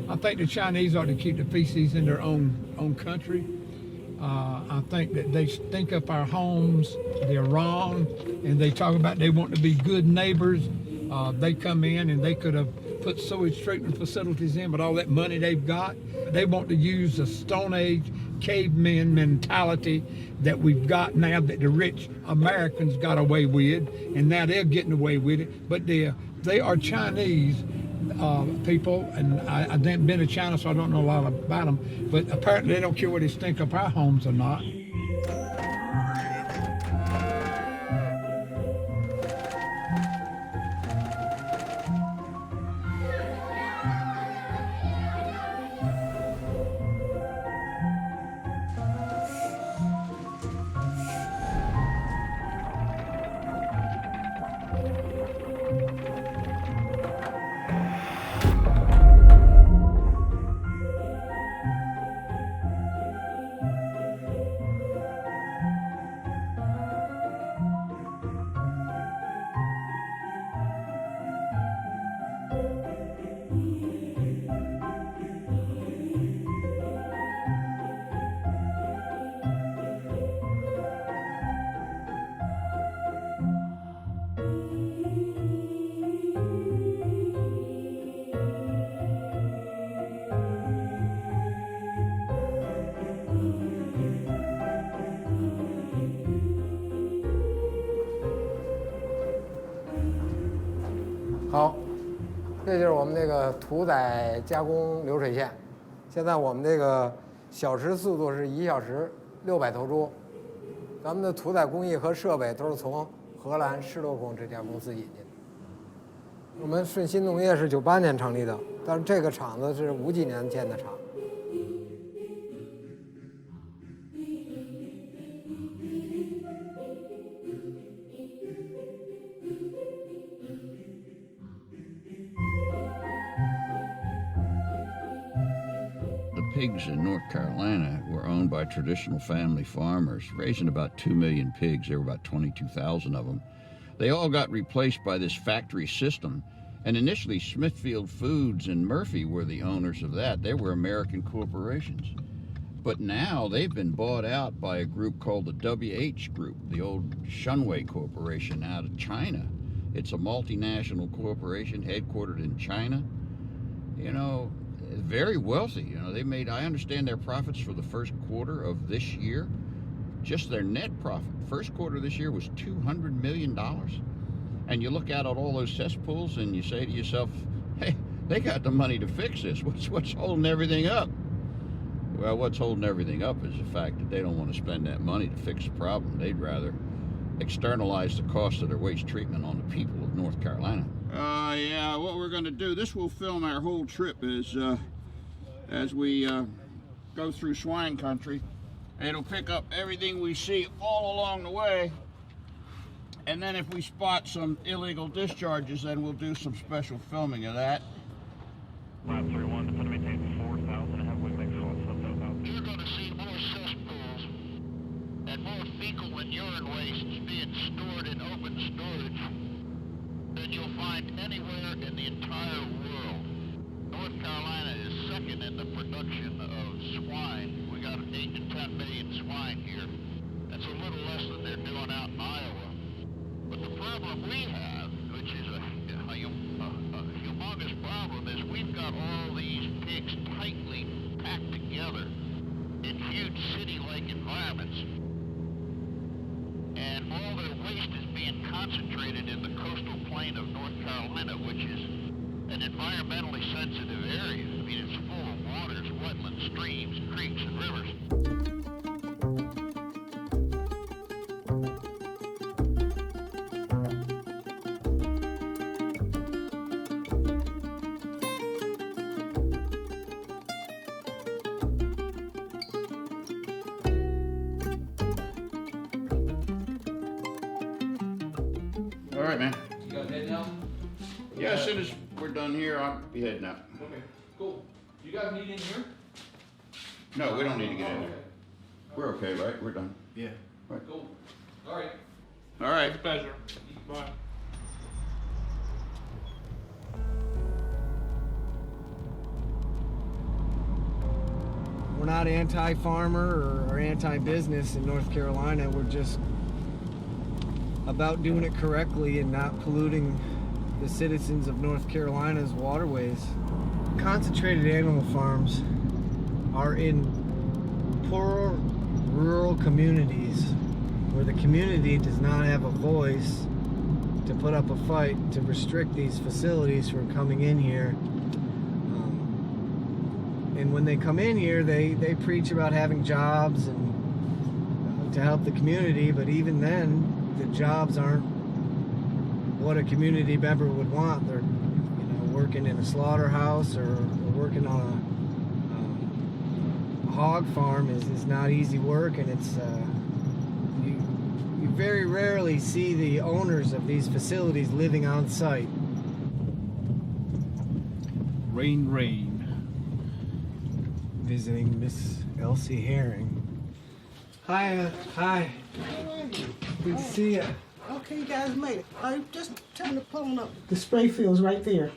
I think the Chinese ought to keep the feces in their own country. I think that they stink up our homes. They're wrong, and they talk about they want to be good neighbors. They come in and they could have put sewage treatment facilities in, but all that money they've got, they want to use the Stone Age caveman mentality that we've got now, that the rich Americans got away with, and now they're getting away with it. But they are Chinese people, and I haven't been to China, so I don't know a lot about them, but apparently they don't care whether they stink up our homes or not.好，这就是我们这个屠宰加工流水线。现在我们这个小时速度是1小时600头猪。咱们的屠宰工艺和设备都是从荷兰施罗孔这家公司引进的。我们顺鑫农业是98年成立的，但是这个厂子是50几年建的厂。Pigs in North Carolina were owned by traditional family farmers, raising about 2 million pigs. There were about 22,000 of them. They all got replaced by this factory system. And initially, Smithfield Foods and Murphy were the owners of that. They were American corporations. But now they've been bought out by a group called the WH Group, the old Shunwei Corporation out of China. It's a multinational corporation headquartered in China. You know, very wealthy. You know, they made, I understand their profits for the first quarter of this year, just their net profit, first quarter of this year was $200 million. And you look out at all those cesspools and you say to yourself, hey, they got the money to fix this. What's holding everything up? Well, what's holding everything up is the fact that they don't want to spend that money to fix the problem. They'd rather externalize the cost of their waste treatment on the people of North Carolina. Yeah, what we're going to do, this will film our whole trip as we go through swine country. It'll pick up everything we see all along the way, and then if we spot some illegal discharges, then we'll do some special filming of that. 531 to maintain 4,000 and halfway make sure it's You're going to see more cesspools and more fecal and urine wastes being stored in open storage than you'll find anywhere in the entire world. North Carolina is second in the production of swine. We got 8 to 10 million swine here. That's a little less than they're doing out in Iowa. But the problem we have, which is a humongous problem, is we've got all these pigs tightly packed together in huge city-like environments. And all their waste is being concentrated in the coastal plain of North Carolina, which is an environmentally sensitive area. I mean, it's full of waters, wetlands, streams, creeks, and rivers. All right, man. You guys heading out? Yeah, as soon as we're done here, I'll be heading out. Okay, cool. You guys need in here? No, we don't need to get in there. Okay. We're okay, right? We're done. Yeah. Right. Cool. All right. All right. Pleasure. Bye. not anti-farmer or anti-business in North Carolina. We're just about doing it correctly and not polluting the citizens of North Carolina's waterways. Concentrated animal farms are in poor rural communities where the community does not have a voice to put up a fight to restrict these facilities from coming in here. And when they come in here, they preach about having jobs and to help the community, but even then, the jobs aren't what a community member would want. They're, working in a slaughterhouse or working on a hog farm is not easy work, and it's you very rarely see the owners of these facilities living on site. Rain. Visiting Miss Elsie Herring. Hi. Good to see you. Okay, you guys made it. I just tell them to pull on up. The spray field's right there.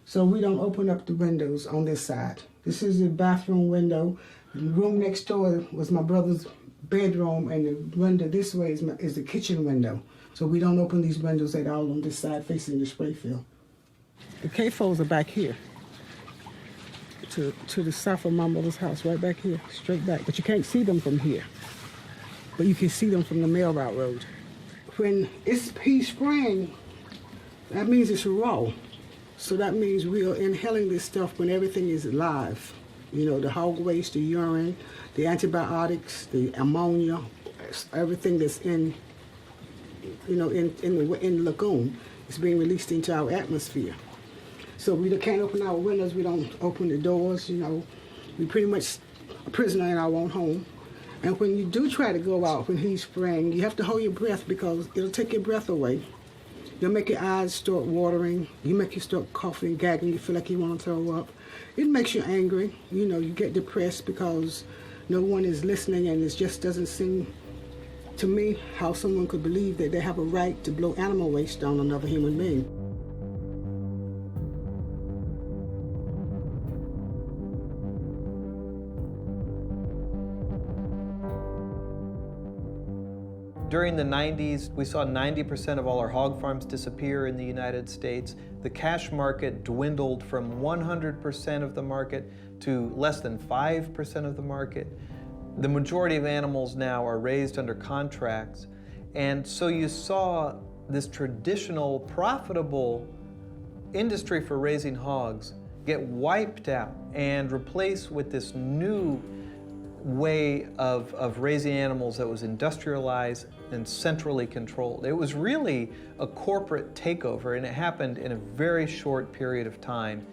So we don't open up the windows on this side. This is the bathroom window. The room next door was my brother's bedroom, and the window this way is the kitchen window. So we don't open these windows at all on this side facing the spray field. The CAFOs are back here. To the south of my mother's house, right back here, straight back. But you can't see them from here. But you can see them from the mail route road. When it's pea spring, that means it's raw. So that means we are inhaling this stuff when everything is live. The hog waste, the urine, the antibiotics, the ammonia, everything that's in the lagoon is being released into our atmosphere. So we can't open our windows, we don't open the doors, we pretty much a prisoner in our own home. And when you do try to go out when he's spraying, you have to hold your breath because it'll take your breath away. You'll make your eyes start watering, you start coughing, gagging, you feel like you want to throw up. It makes you angry, you get depressed because no one is listening, and it just doesn't seem to me how someone could believe that they have a right to blow animal waste on another human being. During the 90s, we saw 90% of all our hog farms disappear in the United States. The cash market dwindled from 100% of the market to less than 5% of the market. The majority of animals now are raised under contracts. And so you saw this traditional, profitable industry for raising hogs get wiped out and replaced with this new way of raising animals that was industrialized and centrally controlled. It was really a corporate takeover, and it happened in a very short period of time.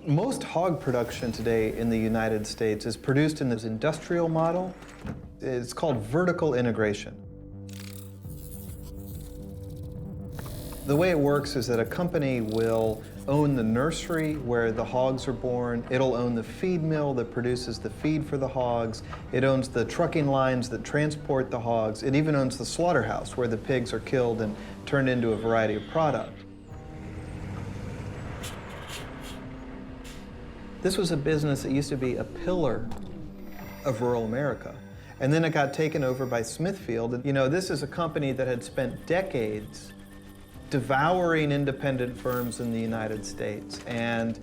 Most hog production today in the United States is produced in this industrial model. It's called vertical integration. The way it works is that a company will own the nursery where the hogs are born. It'll own the feed mill that produces the feed for the hogs. It owns the trucking lines that transport the hogs. It even owns the slaughterhouse where the pigs are killed and turned into a variety of product. This was a business that used to be a pillar of rural America. And then it got taken over by Smithfield. And, this is a company that had spent decades devouring independent firms in the United States and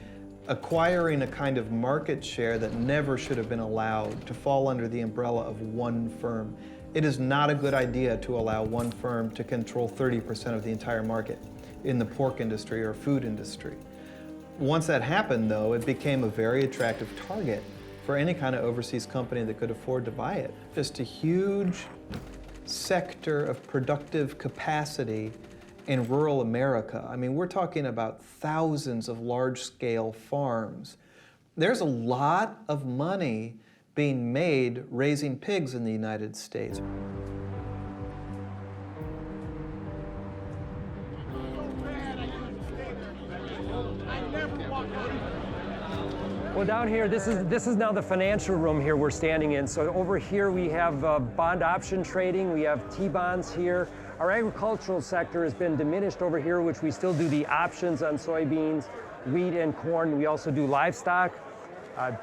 acquiring a kind of market share that never should have been allowed to fall under the umbrella of one firm. It is not a good idea to allow one firm to control 30% of the entire market in the pork industry or food industry. Once that happened, though, it became a very attractive target for any kind of overseas company that could afford to buy it. Just a huge sector of productive capacity in rural America. I mean, we're talking about thousands of large-scale farms. There's a lot of money being made raising pigs in the United States. Well, down here, this is now the financial room here we're standing in. So over here we have bond option trading. We have T-bonds here. Our agricultural sector has been diminished over here, which we still do the options on soybeans, wheat, and corn. We also do livestock.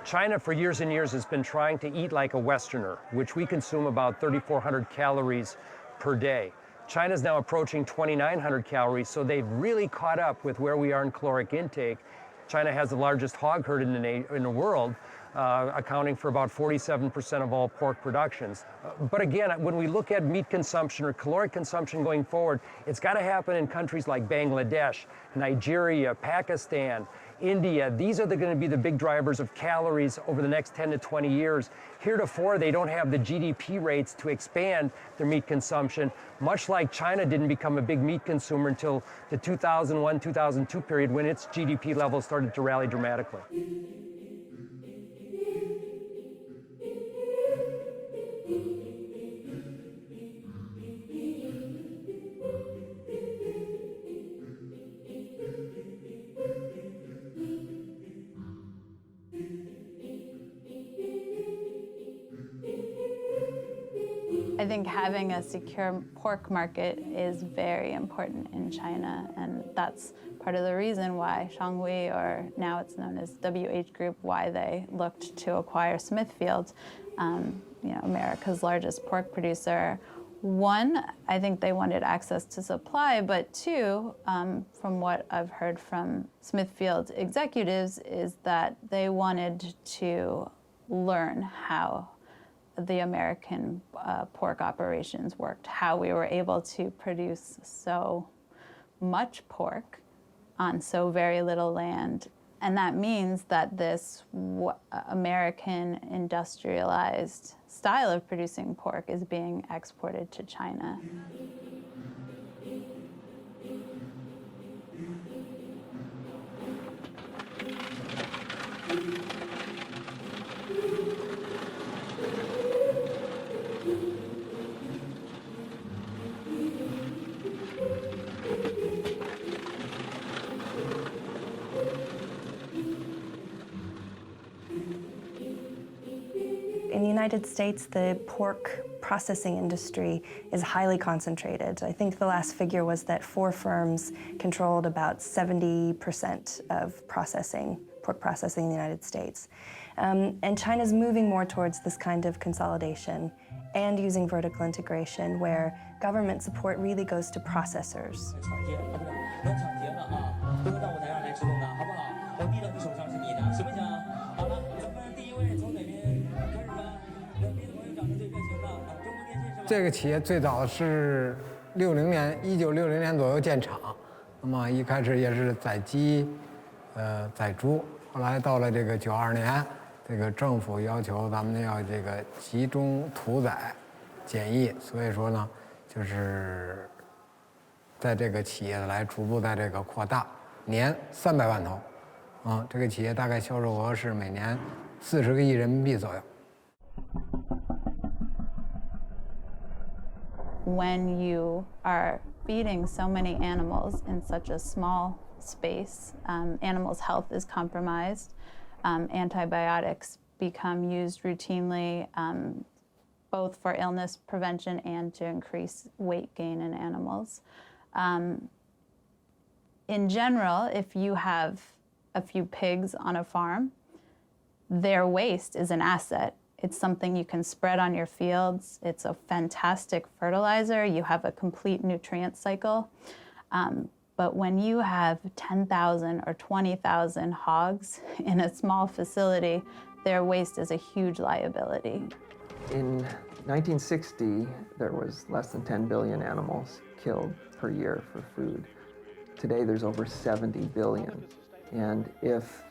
China for years and years has been trying to eat like a Westerner, which we consume about 3,400 calories per day. China's now approaching 2,900 calories, so they've really caught up with where we are in caloric intake. China has the largest hog herd in the world, accounting for about 47% of all pork productions. But again, when we look at meat consumption or caloric consumption going forward, it's got to happen in countries like Bangladesh, Nigeria, Pakistan, India. These are going to be the big drivers of calories over the next 10 to 20 years. Heretofore, they don't have the GDP rates to expand their meat consumption, much like China didn't become a big meat consumer until the 2001-2002 period when its GDP levels started to rally dramatically. I think having a secure pork market is very important in China, and that's part of the reason why Shanghui, or now it's known as WH Group, why they looked to acquire Smithfield, America's largest pork producer. One, I think they wanted access to supply, but two, from what I've heard from Smithfield executives, is that they wanted to learn how the American pork operations worked, how we were able to produce so much pork on so very little land. And that means that this American industrialized style of producing pork is being exported to China. In the United States, the pork processing industry is highly concentrated. I think the last figure was that 4 firms controlled about 70% of pork processing in the United States. And China's moving more towards this kind of consolidation and using vertical integration where government support really goes to processors.这个企业最早是1960年左右建厂，那么一开始也是宰鸡、宰猪，后来到了这个92年，这个政府要求咱们要这个集中屠宰、检疫，所以说呢，就是在这个企业来逐步在这个扩大，年300万头，这个企业大概销售额是每年40个亿人民币左右。When you are feeding so many animals in such a small space, animals' health is compromised. Antibiotics become used routinely, both for illness prevention and to increase weight gain in animals. In general, if you have a few pigs on a farm, their waste is an asset. It's something you can spread on your fields. It's a fantastic fertilizer. You have a complete nutrient cycle. But when you have 10,000 or 20,000 hogs in a small facility, their waste is a huge liability. In 1960, there was less than 10 billion animals killed per year for food. Today, there's over 70 billion. And if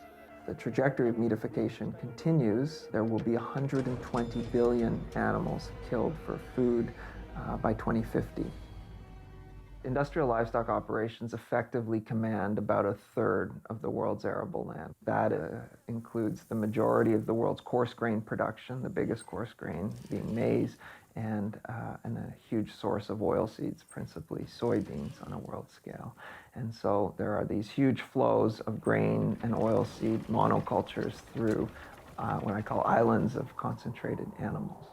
the trajectory of meatification continues, there will be 120 billion animals killed for food by 2050. Industrial livestock operations effectively command about 1/3 of the world's arable land. That includes the majority of the world's coarse grain production, the biggest coarse grain being maize, and a huge source of oilseeds, principally soybeans on a world scale. And so there are these huge flows of grain and oilseed monocultures through what I call islands of concentrated animals.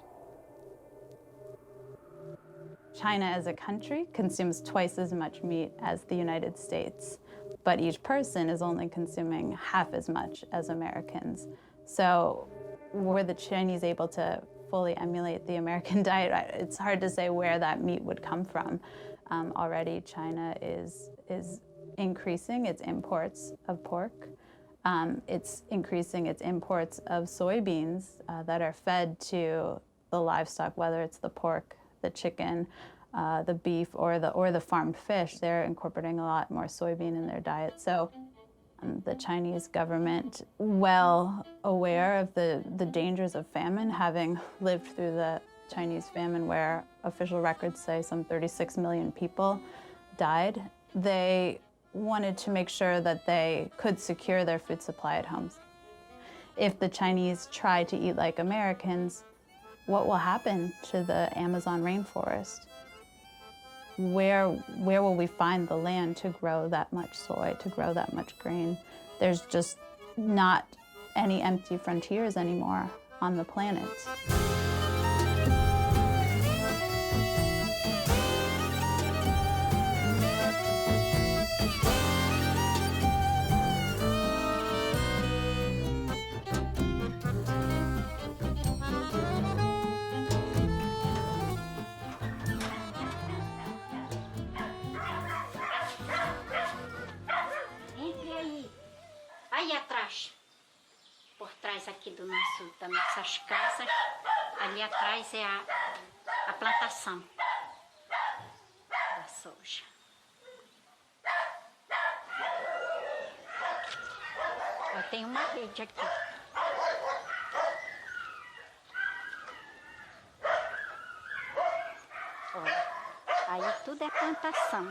China as a country consumes twice as much meat as the United States, but each person is only consuming half as much as Americans. So were the Chinese able to fully emulate the American diet? It's hard to say where that meat would come from. Already China is increasing its imports of pork. It's increasing its imports of soybeans that are fed to the livestock, whether it's the pork, the chicken, the beef, or the farmed fish. They're incorporating a lot more soybean in their diet. So the Chinese government, well aware of the dangers of famine, having lived through the Chinese famine where official records say some 36 million people died, they wanted to make sure that they could secure their food supply at home. If the Chinese try to eat like Americans, what will happen to the Amazon rainforest? Where will we find the land to grow that much soy, to grow that much grain? There's just not any empty frontiers anymore on the planet. Aí atrás, por trás aqui das nossas casas, ali atrás é a plantação da soja. Ó, tem uma rede aqui. Olha, aí tudo é plantação.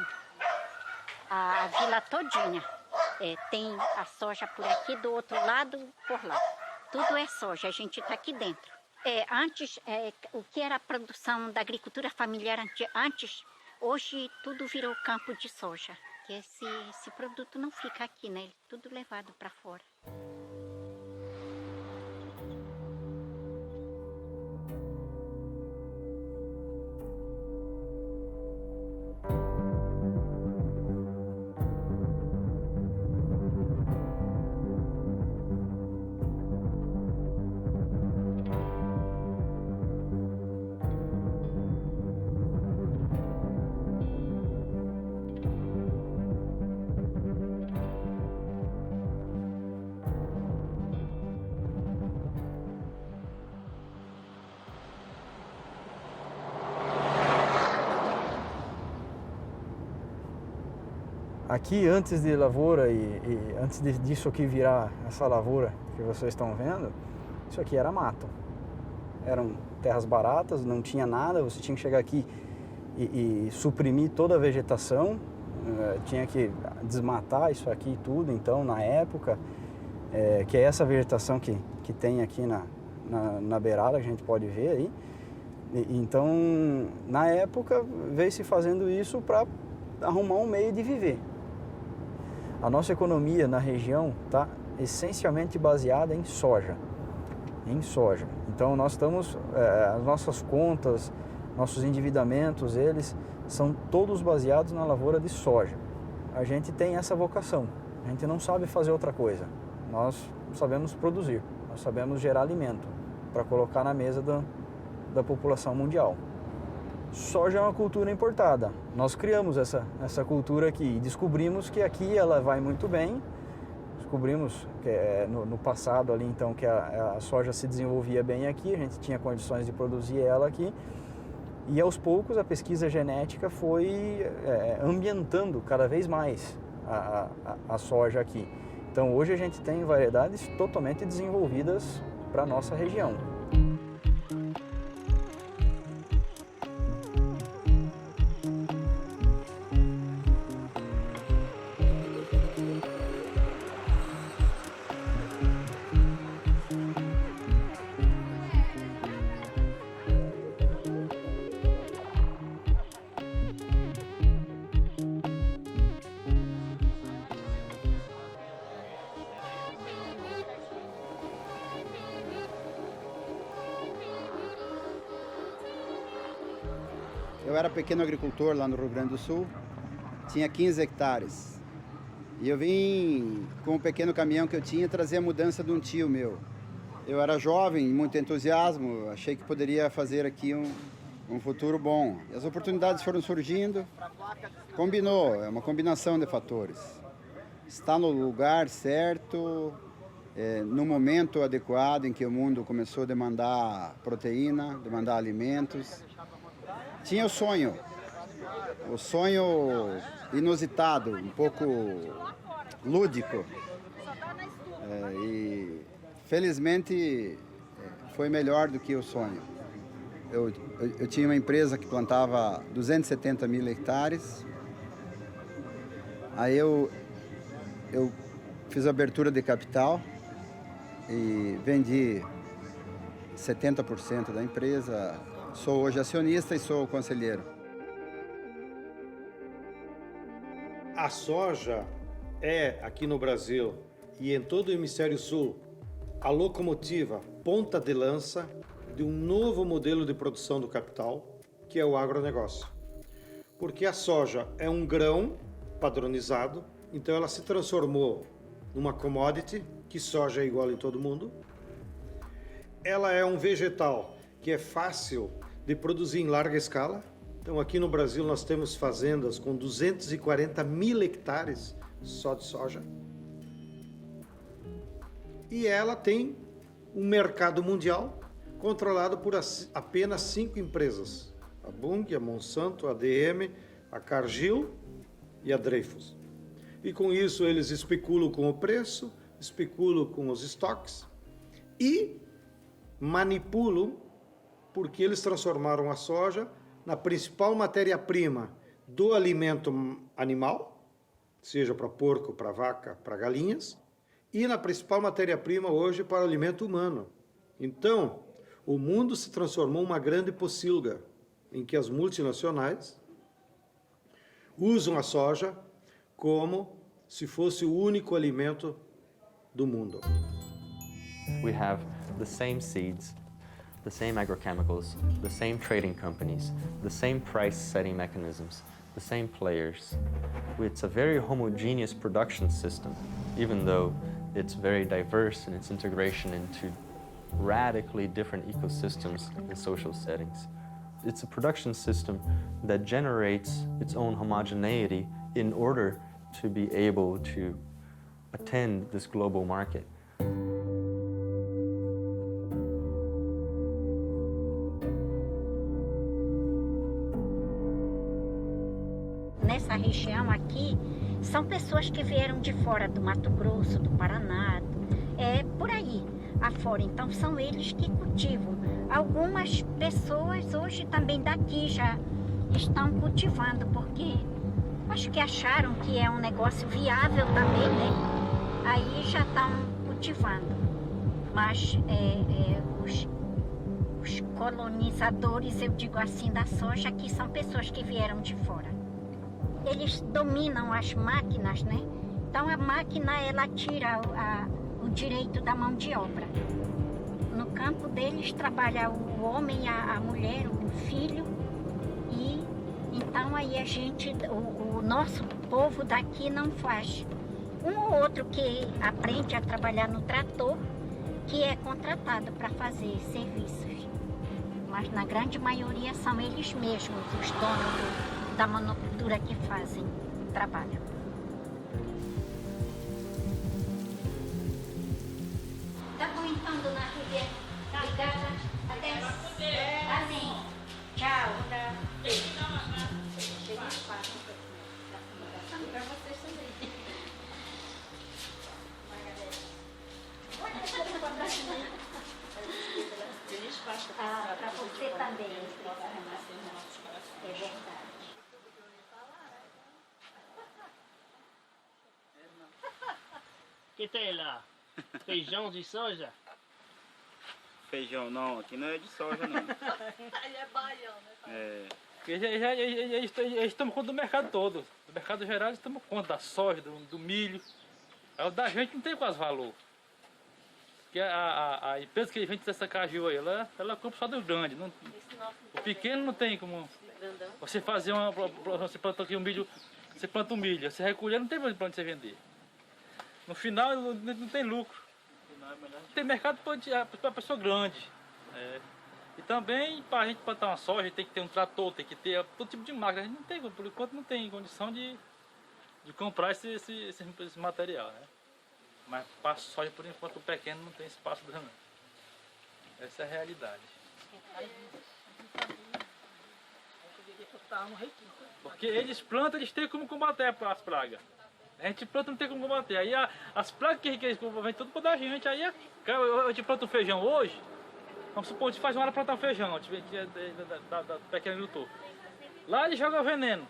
A vila todinha. Tem a soja por aqui, do outro lado, por lá. Tudo é soja, a gente está aqui dentro. Antes, o que era a produção da agricultura familiar antes, hoje tudo virou campo de soja. Que esse produto não fica aqui, né? Tudo levado para fora. Aqui, antes de lavoura e antes disso aqui virar essa lavoura que vocês estão vendo, isso aqui era mato. Eram terras baratas, não tinha nada, você tinha que chegar aqui e suprimir toda a vegetação, tinha que desmatar isso aqui e tudo. Então, na época, que é essa vegetação que tem aqui na beirada, a gente pode ver aí. Então, na época, veio se fazendo isso para arrumar um meio de viver. A nossa economia na região está essencialmente baseada em soja. Então nós estamos, as nossas contas, nossos endividamentos, eles são todos baseados na lavoura de soja. A gente tem essa vocação, a gente não sabe fazer outra coisa. Nós sabemos produzir, nós sabemos gerar alimento para colocar na mesa da população mundial. Soja é uma cultura importada. Nós criamos essa cultura aqui e descobrimos que aqui ela vai muito bem. Descobrimos que no passado ali então que a soja se desenvolvia bem aqui, a gente tinha condições de produzir ela aqui. E aos poucos a pesquisa genética foi ambientando cada vez mais a soja aqui. Então hoje a gente tem variedades totalmente desenvolvidas para a nossa região. Eu era pequeno agricultor lá no Rio Grande do Sul, tinha 15 hectares. E eu vim com um pequeno caminhão que eu tinha trazer a mudança de um tio meu. Eu era jovem, muito entusiasmo, achei que poderia fazer aqui um futuro bom. As oportunidades foram surgindo, combinou, é uma combinação de fatores. Está no lugar certo, no momento adequado em que o mundo começou a demandar proteína, demandar alimentos. Tinha o sonho inusitado, um pouco lúdico. E felizmente foi melhor do que o sonho. Eu tinha uma empresa que plantava 270 mil hectares. Aí eu fiz a abertura de capital e vendi 70% da empresa. Sou hoje acionista e sou conselheiro. A soja é, aqui no Brasil e em todo o hemisfério sul, a locomotiva, ponta de lança de um novo modelo de produção do capital, que é o agronegócio. Porque a soja é um grão padronizado, então ela se transformou numa commodity, que soja é igual em todo mundo. Ela é um vegetal que é fácil de produzir em larga escala. Então aqui no Brasil nós temos fazendas com 240 mil hectares só de soja. E ela tem um mercado mundial controlado por apenas 5 empresas. A Bunge, a Monsanto, a ADM, a Cargill e a Dreyfus. E com isso eles especulam com o preço, especulam com os estoques e manipulam, porque eles transformaram a soja na principal matéria-prima do alimento animal, seja para porco, para vaca, para galinhas, e na principal matéria-prima hoje para o alimento humano. Então, o mundo se transformou em uma grande pocilga, em que as multinacionais usam a soja como se fosse o único alimento do mundo. We have the same seeds, the same agrochemicals, the same trading companies, the same price-setting mechanisms, the same players. It's a very homogeneous production system, even though it's very diverse in its integration into radically different ecosystems and social settings. It's a production system that generates its own homogeneity in order to be able to attend this global market. Nessa região aqui, são pessoas que vieram de fora do Mato Grosso, do Paraná, por aí afora. Então são eles que cultivam. Algumas pessoas hoje também daqui já estão cultivando, porque acho que acharam que é um negócio viável também, né? Aí já estão cultivando. Mas os colonizadores, eu digo assim, da soja, aqui são pessoas que vieram de fora. Eles dominam as máquinas, né? Então a máquina, ela tira o direito da mão de obra. No campo deles trabalha o homem, a mulher, o filho, e então aí a gente, o nosso povo daqui não faz. Um ou outro que aprende a trabalhar no trator, que é contratado para fazer serviços. Mas na grande maioria são eles mesmos, os donos da monocultura, que fazem o trabalho. Tá bom então, dona Rúbia. Obrigada. Até. Amém. Tchau. Feliz Páscoa. Para vocês também. Feliz Páscoa. Para você também. É verdade. O que tem lá? Feijão de soja? Feijão não, aqui não é de soja não. Ele é baiano, né? Eles tomam conta do mercado todo. Do mercado geral eles tomam conta da soja, do milho. O da gente não tem quase valor. Porque a empresa que vende essa caju aí, ela compra só do grande. Não, o pequeno não tem como. Você fazer você planta aqui um milho, você planta um milho, você recolher, não tem pra onde você vender. No final não tem lucro. Tem mercado para pessoa grande. E também, para a gente plantar uma soja, tem que ter um trator, tem que ter todo tipo de máquina. A gente não tem, por enquanto não tem condição de comprar esse material, né? Mas para soja, por enquanto, o pequeno não tem espaço grande. Essa é a realidade. Porque eles plantam, eles têm como combater as pragas. A gente planta, não tem como combater. Aí as pragas que eles vêm tudo para dar gente. Aí a gente planta um feijão hoje. Vamos supor, a gente faz uma hora plantar um feijão, a gente da pequeno agricultor. Lá ele joga veneno.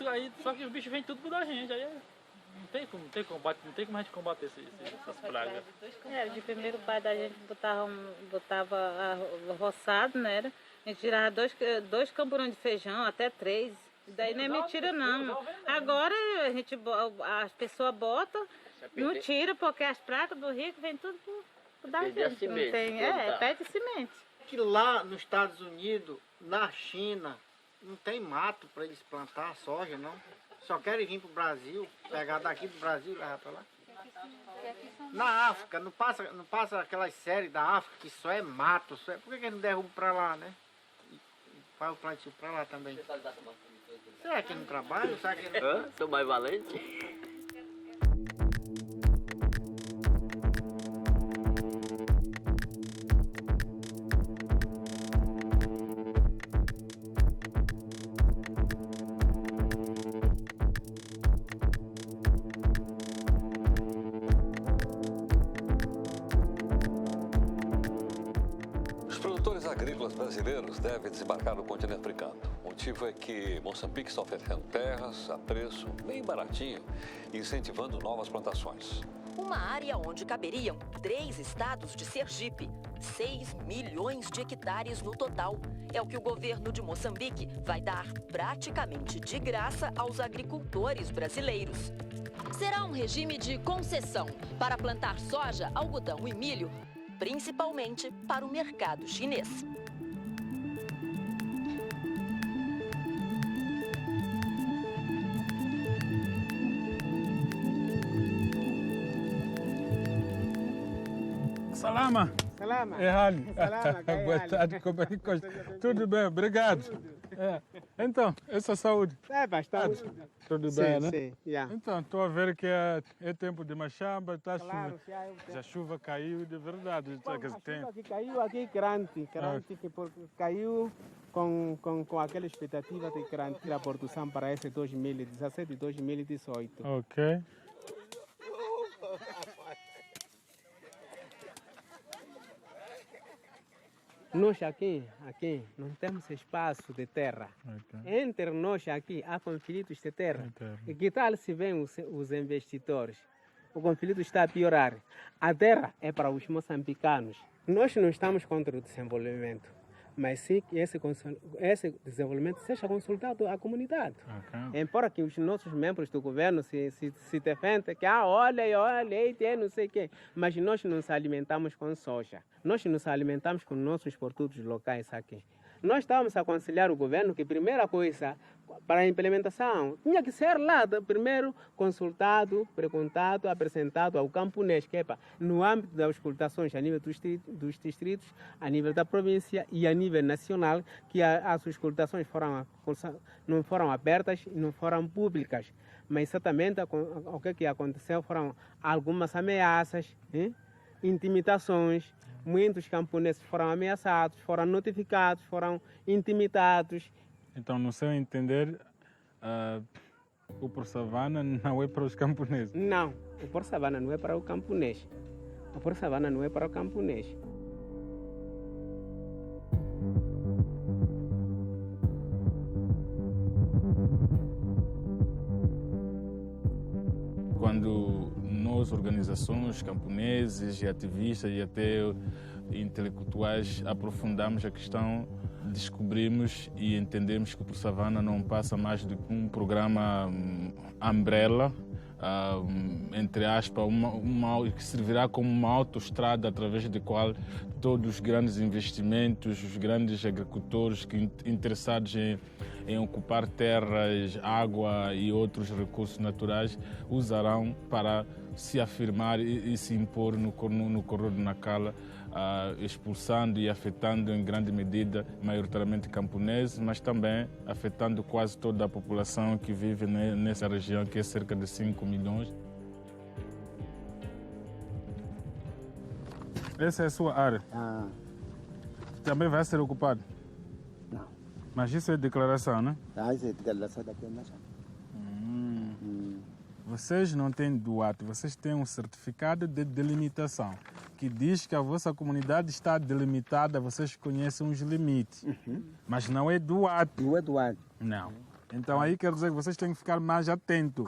Aí, só que os bichos vêm tudo para dar gente. Aí não tem como a gente combater essas pragas. De primeiro o pai da gente botava roçado, né? A gente tirava dois camburões de feijão, até 3. Daí não é mentira não. Agora as pessoas botam, não tira, porque as pragas do rio vêm tudo por dar gente. Não tem, pede semente. Que lá nos Estados Unidos, na China, não tem mato para eles plantar soja, não. Só querem vir para o Brasil, pegar daqui do Brasil e levar para lá. Na África, não passa aquelas séries da África que só é mato, por que eles não derrubam para lá, né? Faz o plantio para lá também. Será que não trabalha? Será que não... Sou mais valente. Os produtores agrícolas brasileiros devem desembarcar no continente africano. O motivo é que Moçambique está oferecendo terras a preço bem baratinho e incentivando novas plantações. Uma área onde caberiam 3 estados de Sergipe, 6 milhões de hectares no total. É o que o governo de Moçambique vai dar praticamente de graça aos agricultores brasileiros. Será um regime de concessão para plantar soja, algodão e milho, principalmente para o mercado chinês. Salama. Salama. É Ali. Salama, Boa tarde, como é que está? Tudo bem, obrigado. Então, essa saúde? Bastante. Tudo bem, né? Sim, yeah. Então, estou a ver que é tempo de machamba, tá Claro, a chuva caiu de verdade. Bom, a chuva que caiu aqui grande, que caiu com aquela expectativa de garantir a produção para esse 2017 e 2018. Ok. Nós aqui não temos espaço de terra. Okay. Entre nós aqui há conflitos de terra. E que tal se vêm os investidores? O conflito está a piorar. A terra é para os moçambicanos. Nós não estamos contra o desenvolvimento, mas sim que esse desenvolvimento seja consultado à comunidade. Okay. Embora que os nossos membros do governo se defendam que olha, leite, não sei o quê, mas nós não nos alimentamos com soja. Nós nos alimentamos com nossos produtos locais aqui. Nós estamos a aconselhar o governo que a primeira coisa para a implementação tinha que ser lá, primeiro consultado, perguntado, apresentado ao camponês, que é no âmbito das auscultações a nível dos distritos, a nível da província e a nível nacional, que as auscultações não foram abertas e não foram públicas. Mas exatamente o que aconteceu foram algumas ameaças, intimidações. Muitos camponeses foram ameaçados, foram notificados, foram intimidados. Então, no seu entender, o Por Savana não é para os camponeses? Não, o Por Savana não é para o camponês. O Por Savana não é para o camponês. Quando nós, organizações, camponeses e ativistas e até intelectuais aprofundamos a questão, descobrimos e entendemos que o Por Savana não passa mais de um programa umbrella entre aspas, que servirá como uma autoestrada através da qual todos os grandes investimentos, os grandes agricultores interessados em ocupar terras, água e outros recursos naturais usarão para se afirmar e se impor no corredor do Nacala, expulsando e afetando em grande medida, maioritariamente camponeses, mas também afetando quase toda a população que vive nessa região, que é cerca de 5 milhões. Essa é a sua área? Também vai ser ocupado? Não. Mas isso é declaração, né? Isso é declaração daqui na China. Vocês não têm doato, vocês têm um certificado de delimitação que diz que a vossa comunidade está delimitada, vocês conhecem os limites, mas não é doato. Não é doato. Não. Então aí quer dizer que vocês têm que ficar mais atentos,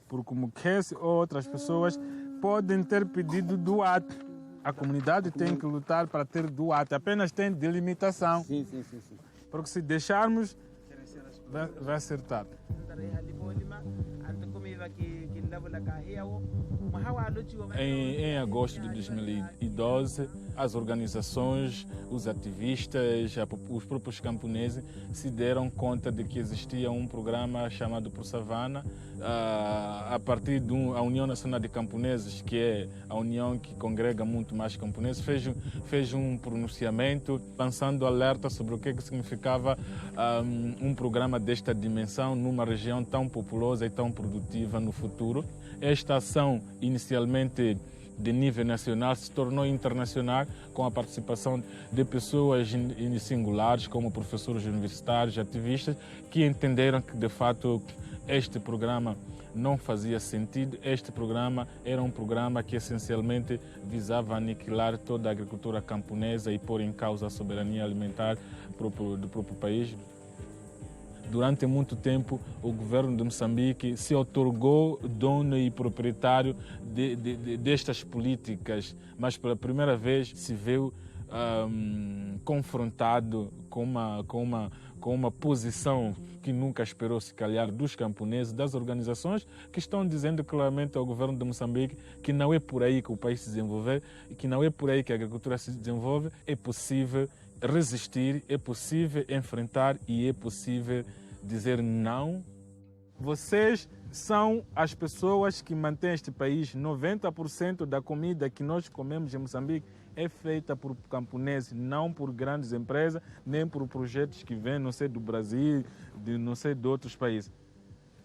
porque como Cassie ou outras pessoas podem ter pedido doato. A comunidade tem que lutar para ter doato, apenas tem delimitação. Sim. Porque se deixarmos, vai acertar. Em agosto de 2012, as organizações, os ativistas, os próprios camponeses se deram conta de que existia um programa chamado Por Savana, a partir da União Nacional de Camponeses, que é a união que congrega muito mais camponeses, fez um pronunciamento lançando alerta sobre o que significava um programa desta dimensão numa região tão populosa e tão produtiva no futuro. Esta ação, inicialmente de nível nacional, se tornou internacional com a participação de pessoas singulares, como professores universitários, ativistas, que entenderam que, de fato, este programa não fazia sentido. Este programa era um programa que, essencialmente, visava aniquilar toda a agricultura camponesa e pôr em causa a soberania alimentar do próprio país. Durante muito tempo, o governo de Moçambique se outorgou dono e proprietário destas políticas, mas pela primeira vez se viu confrontado com uma posição que nunca esperou, se calhar, dos camponeses, das organizações que estão dizendo claramente ao governo de Moçambique que não é por aí que o país se desenvolver, que não é por aí que a agricultura se desenvolve. É possível resistir, é possível enfrentar e é possível dizer não. Vocês são as pessoas que mantêm este país. 90% da comida que nós comemos em Moçambique é feita por camponeses, não por grandes empresas, nem por projetos que vêm, não sei, do Brasil, não sei, de outros países.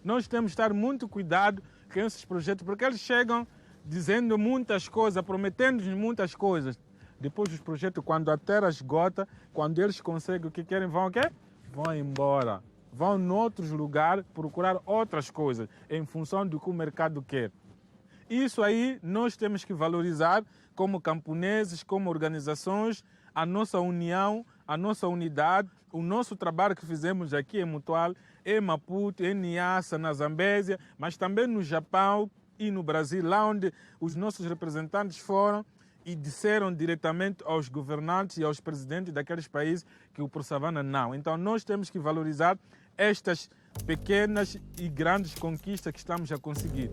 Nós temos que estar muito cuidado com esses projetos, porque eles chegam dizendo muitas coisas, prometendo-nos muitas coisas. Depois os projetos, quando a terra esgota, quando eles conseguem o que querem, vão o quê? Vão embora. Vão em outros lugares procurar outras coisas, em função do que o mercado quer. Isso aí nós temos que valorizar como camponeses, como organizações, a nossa união, a nossa unidade, o nosso trabalho que fizemos aqui em Mutual, em Maputo, em Niassa, na Zambésia, mas também no Japão e no Brasil, lá onde os nossos representantes foram e disseram diretamente aos governantes e aos presidentes daqueles países que o Por Savana não. Então nós temos que valorizar estas pequenas e grandes conquistas que estamos a conseguir.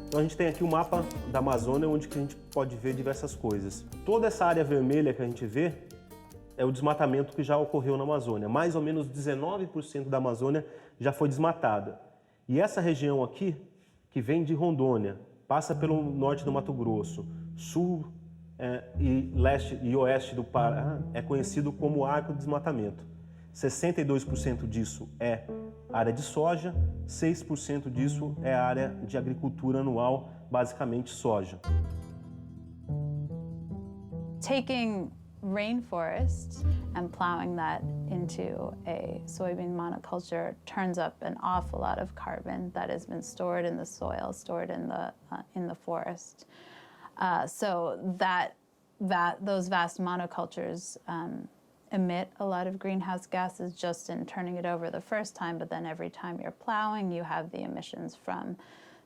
Então a gente tem aqui o mapa da Amazônia, onde que a gente pode ver diversas coisas. Toda essa área vermelha que a gente vê é o desmatamento que já ocorreu na Amazônia. Mais ou menos 19% da Amazônia já foi desmatada. E essa região aqui, que vem de Rondônia, passa pelo norte do Mato Grosso, sul e leste e oeste do Pará, é conhecido como Arco de Desmatamento. 62% disso é área de soja, 6% disso é área de agricultura anual, basicamente soja. Taking rainforest and plowing that into a soybean monoculture turns up an awful lot of carbon that has been stored in the soil, stored in the forest. So that those vast monocultures emit a lot of greenhouse gases just in turning it over the first time, but then every time you're plowing, you have the emissions from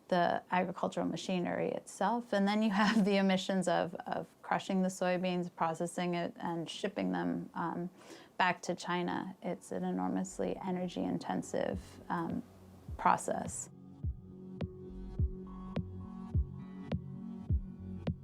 the agricultural machinery itself, and then you have the emissions of crushing the soybeans, processing it, and shipping them back to China. It's an enormously energy-intensive process.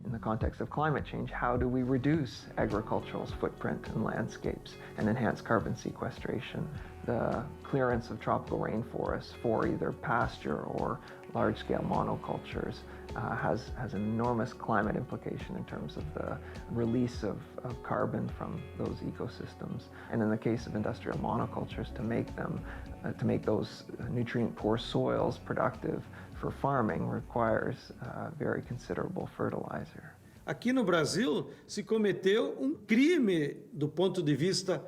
In the context of climate change, how do we reduce agricultural's footprint in landscapes and enhance carbon sequestration? The clearance of tropical rainforests for either pasture or large-scale monocultures has an enormous climate implication in terms of the release of carbon from those ecosystems. And in the case of industrial monocultures, to make those nutrient-poor soils productive for farming requires very considerable fertilizer. Aqui no Brasil se cometeu crime do ponto de vista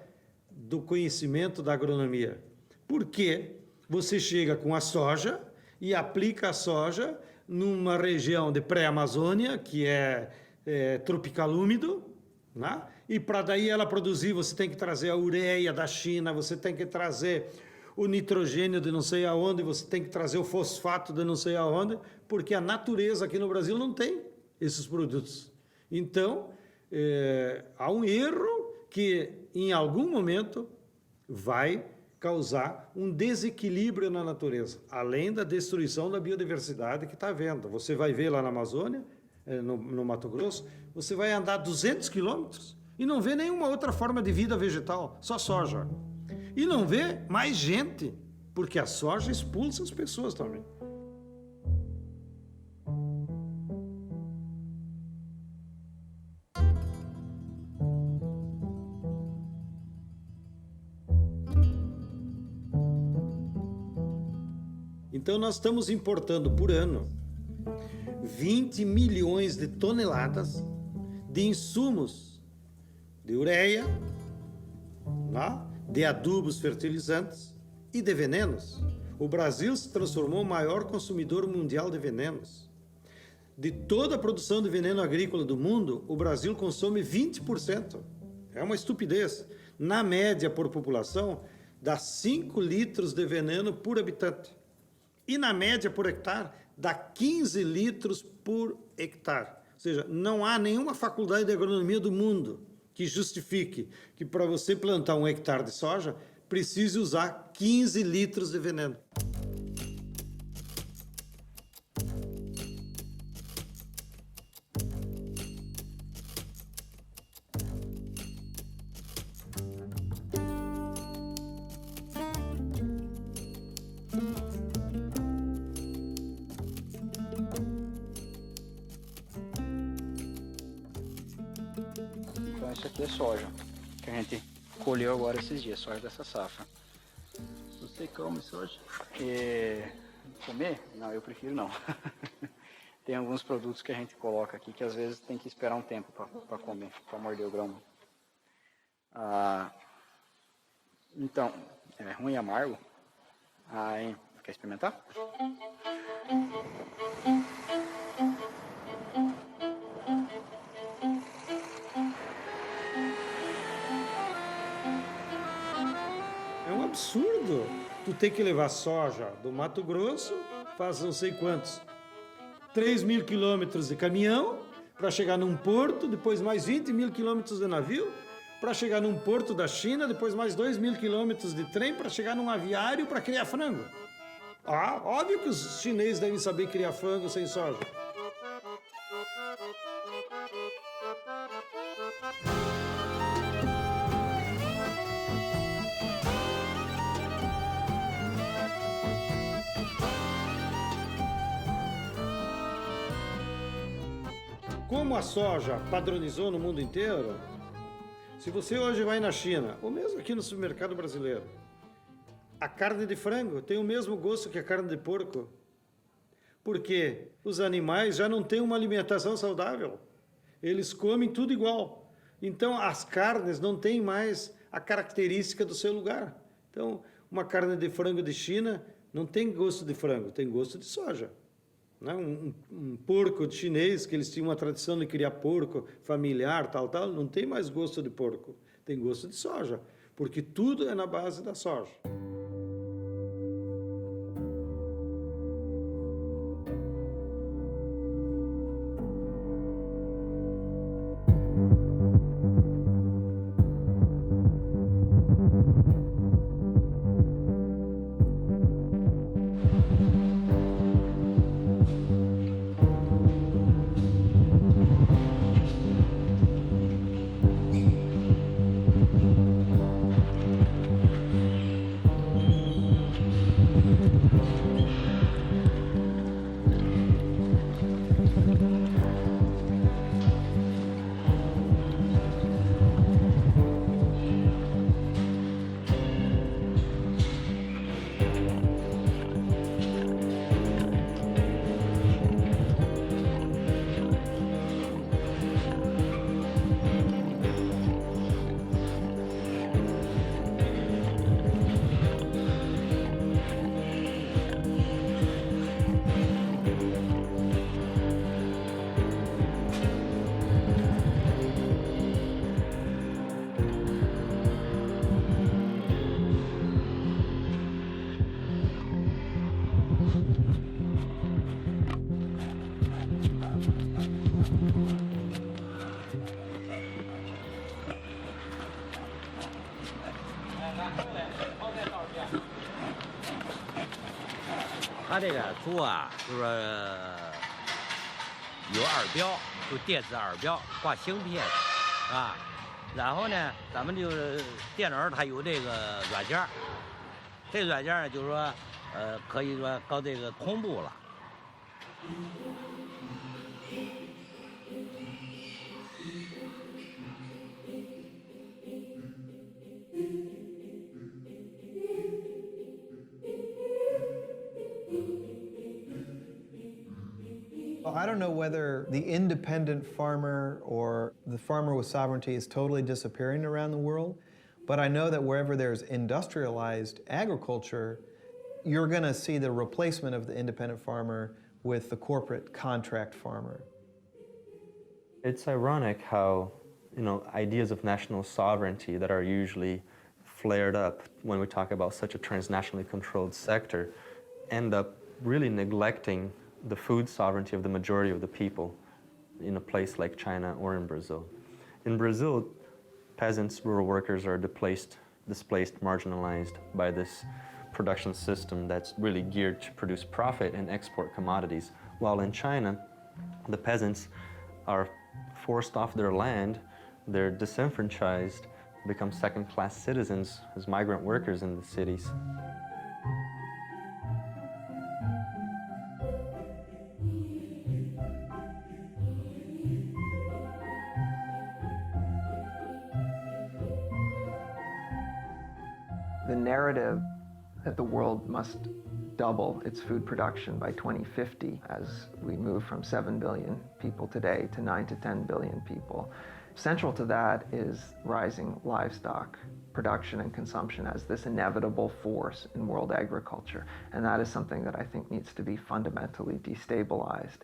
do conhecimento da agronomia. Porque você chega com a soja e aplica a soja numa região de pré-Amazônia, que é tropical úmido, né? E para daí ela produzir, você tem que trazer a ureia da China, você tem que trazer o nitrogênio de não sei aonde, você tem que trazer o fosfato de não sei aonde, porque a natureza aqui no Brasil não tem esses produtos. Então, há um erro que, em algum momento, vai causar um desequilíbrio na natureza, além da destruição da biodiversidade que está havendo. Você vai ver lá na Amazônia, no Mato Grosso, você vai andar 200 quilômetros e não vê nenhuma outra forma de vida vegetal, só soja. E não vê mais gente, porque a soja expulsa as pessoas também. Então nós estamos importando por ano 20 milhões de toneladas de insumos de ureia, de adubos fertilizantes e de venenos. O Brasil se transformou no maior consumidor mundial de venenos. De toda a produção de veneno agrícola do mundo, o Brasil consome 20%. É uma estupidez. Na média, por população, dá 5 litros de veneno por habitante. E na média, por hectare, dá 15 litros por hectare. Ou seja, não há nenhuma faculdade de agronomia do mundo que justifique que para você plantar 1 hectare de soja, precise usar 15 litros de veneno. Então isso aqui é soja, que a gente colheu agora esses dias, soja dessa safra. Você come soja? Comer? Não, eu prefiro não. Tem alguns produtos que a gente coloca aqui que às vezes tem que esperar um tempo para comer, para morder o grão. Então, é ruim e amargo. Hein? Quer experimentar? É um absurdo. Tu tem que levar soja do Mato Grosso, faz não sei quantos, 3.000 quilômetros de caminhão para chegar num porto, depois mais 20.000 quilômetros de navio para chegar num porto da China, depois mais 2.000 quilômetros de trem para chegar num aviário para criar frango. Óbvio que os chineses devem saber criar frango sem soja. Como a soja padronizou no mundo inteiro, se você hoje vai na China, ou mesmo aqui no supermercado brasileiro, a carne de frango tem o mesmo gosto que a carne de porco, porque os animais já não têm uma alimentação saudável, eles comem tudo igual. Então as carnes não têm mais a característica do seu lugar. Então uma carne de frango de China não tem gosto de frango, tem gosto de soja. né? Um porco chinês, que eles tinham uma tradição de criar porco familiar, tal, não tem mais gosto de porco, tem gosto de soja, porque tudo é na base da soja.它这个猪啊，就是说有耳标，就电子耳标，挂芯片，是吧？然后呢，咱们就是电脑上它有这个软件，这软件呢就是说，可以说搞这个同步了。I don't know whether the independent farmer or the farmer with sovereignty is totally disappearing around the world, but I know that wherever there's industrialized agriculture, you're going to see the replacement of the independent farmer with the corporate contract farmer. It's ironic how, ideas of national sovereignty that are usually flared up when we talk about such a transnationally controlled sector end up really neglecting the food sovereignty of the majority of the people in a place like China or in Brazil. In Brazil, peasants, rural workers are displaced, marginalized by this production system that's really geared to produce profit and export commodities. While in China, the peasants are forced off their land, they're disenfranchised, become second-class citizens as migrant workers in the cities. The narrative that the world must double its food production by 2050 as we move from 7 billion people today to 9 to 10 billion people. Central to that is rising livestock production and consumption as this inevitable force in world agriculture. And that is something that I think needs to be fundamentally destabilized.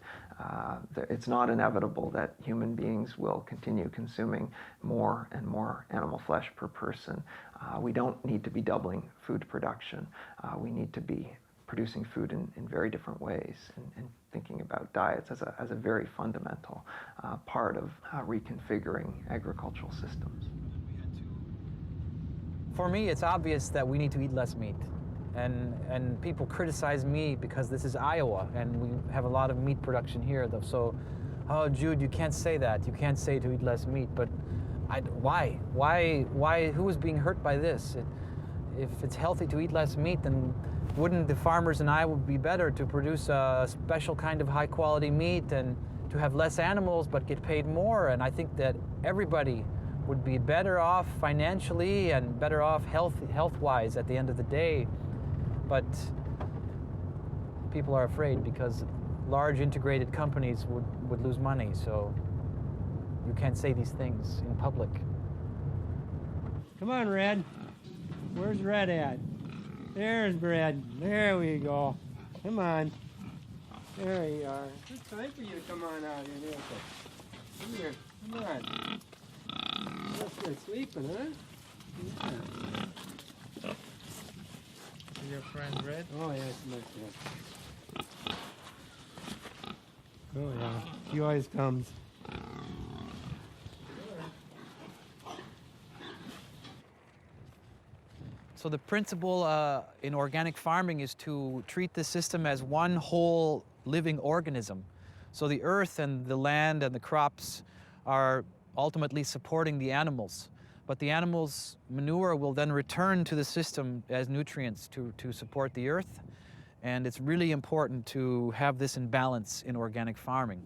It's not inevitable that human beings will continue consuming more and more animal flesh per person. We don't need to be doubling food production. We need to be producing food in very different ways and thinking about diets as a very fundamental part of reconfiguring agricultural systems. For me, it's obvious that we need to eat less meat. And people criticize me because this is Iowa and we have a lot of meat production here. So, oh, Jude, you can't say that. You can't say to eat less meat. But why? Why? Who is being hurt by this? If it's healthy to eat less meat, then wouldn't the farmers in Iowa be better to produce a special kind of high quality meat and to have less animals but get paid more? And I think that everybody would be better off financially and better off health-wise at the end of the day. But people are afraid because large integrated companies would lose money, so you can't say these things in public. Come on, Red. Where's Red at? There's Red. There we go. Come on. There you are. It's time for you to come on out here, Nico. Come here. Come on. Yes, you're sleeping, huh? Yeah. Is your friend Red? Oh, yes, my friend. Oh, yeah. He always comes. So the principle in organic farming is to treat the system as one whole living organism. So the earth and the land and the crops are ultimately supporting the animals. But the animals' manure will then return to the system as nutrients to support the earth. And it's really important to have this in balance in organic farming.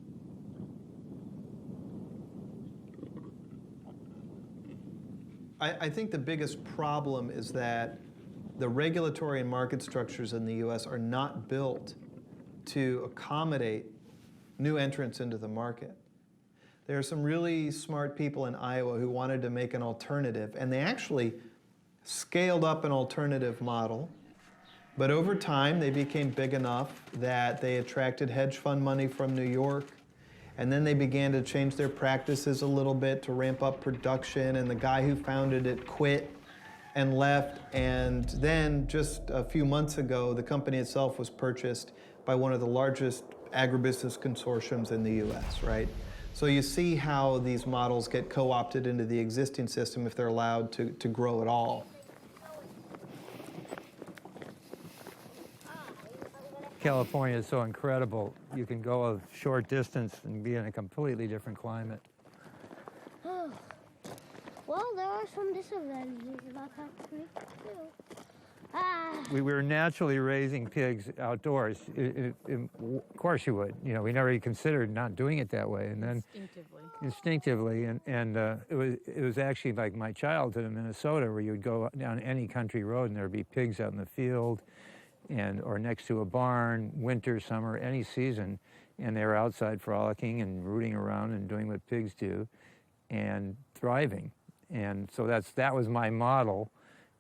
I think the biggest problem is that the regulatory and market structures in the US are not built to accommodate new entrants into the market. There are some really smart people in Iowa who wanted to make an alternative, and they actually scaled up an alternative model. But over time, they became big enough that they attracted hedge fund money from New York. And then they began to change their practices a little bit to ramp up production, and the guy who founded it quit and left. And then just a few months ago, the company itself was purchased by one of the largest agribusiness consortiums in the US, right? So you see how these models get co-opted into the existing system if they're allowed to grow at all. California is so incredible. You can go a short distance and be in a completely different climate. Oh. Well, there are some disadvantages about that too. We were naturally raising pigs outdoors. Of course you would. You know, we never considered not doing it that way. And then instinctively, and it was actually like my childhood in Minnesota, where you would go down any country road and there'd be pigs out in the field, or next to a barn, winter, summer, any season, and they were outside frolicking and rooting around and doing what pigs do, and thriving. And so that was my model,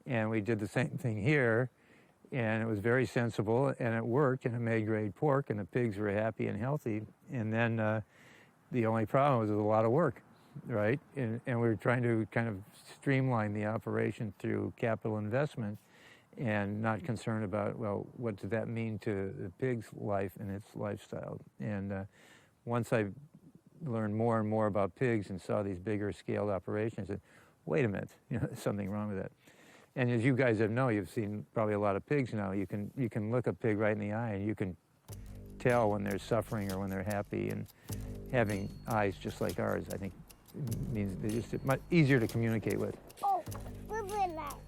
and we did the same thing here, and it was very sensible, and it worked, and it made great pork, and the pigs were happy and healthy. And then the only problem was it was a lot of work, right? And we were trying to kind of streamline the operation through capital investment, and not concerned about, well, what does that mean to the pig's life and its lifestyle? And once I learned more and more about pigs and saw these bigger scaled operations, I said, wait a minute, you know, there's something wrong with that. And as you guys have known, you've seen probably a lot of pigs now. You can look a pig right in the eye and you can tell when they're suffering or when they're happy. And having eyes just like ours, I think, means they're just much easier to communicate with. Oh, we're relaxed.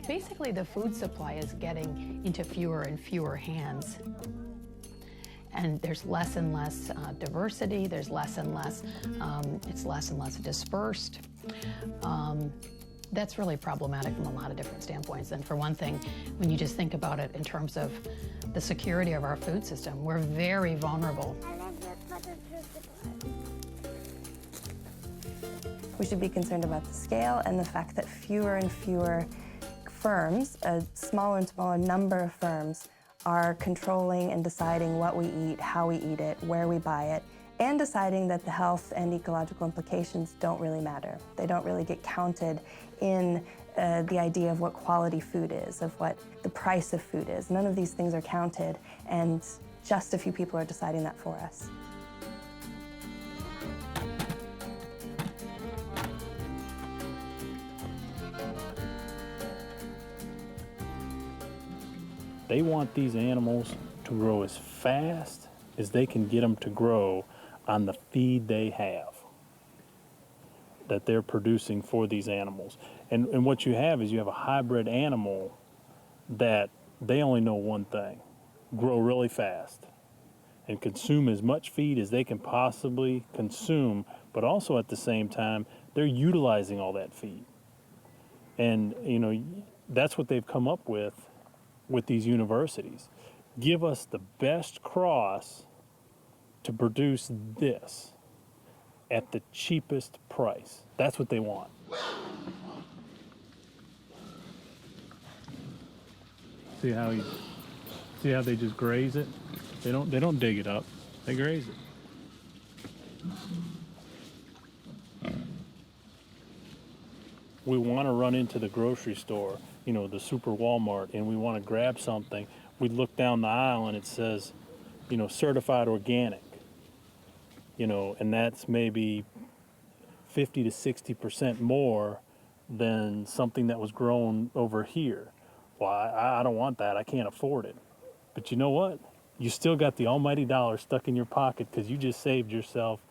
Basically, the food supply is getting into fewer and fewer hands. And there's less and less diversity, there's less and less, it's less and less dispersed. That's really problematic from a lot of different standpoints. And for one thing, when you just think about it in terms of the security of our food system, we're very vulnerable. We should be concerned about the scale and the fact that fewer and fewer firms, a smaller and smaller number of firms, are controlling and deciding what we eat, how we eat it, where we buy it, and deciding that the health and ecological implications don't really matter. They don't really get counted in the idea of what quality food is, of what the price of food is. None of these things are counted, and just a few people are deciding that for us. They want these animals to grow as fast as they can get them to grow on the feed they have that they're producing for these animals. And what you have is you have a hybrid animal that they only know one thing: grow really fast and consume as much feed as they can possibly consume, but also at the same time, they're utilizing all that feed. And, you know, that's what they've come up with these universities. Give us the best cross to produce this at the cheapest price. That's what they want. See how they just graze it? They don't dig it up. They graze it. We want to run into the grocery store, you know, the super Walmart, and we want to grab something. We look down the aisle and it says, you know, certified organic, you know, and that's maybe 50 to 60% more than something that was grown over here. Well, I don't want that. I can't afford it. But you know what? You still got the almighty dollar stuck in your pocket because you just saved yourself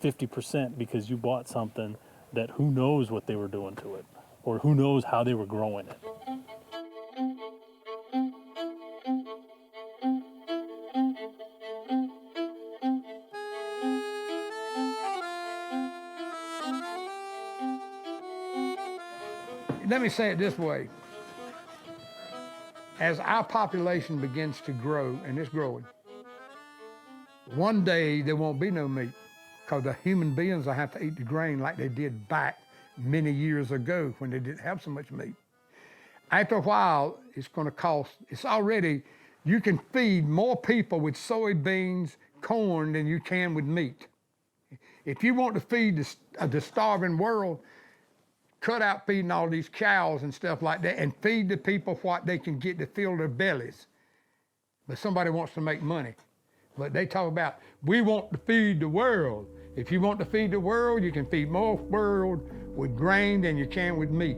50% because you bought something that who knows what they were doing to it, or who knows how they were growing it. Let me say it this way. As our population begins to grow, and it's growing, one day there won't be no meat because the human beings will have to eat the grain like they did back many years ago when they didn't have so much meat. After a while, it's going to cost, it's already, you can feed more people with soybeans, corn than you can with meat. If you want to feed the starving world, cut out feeding all these cows and stuff like that and feed the people what they can get to fill their bellies. But somebody wants to make money. But they talk about, we want to feed the world. If you want to feed the world, you can feed more world with grain than you can with meat.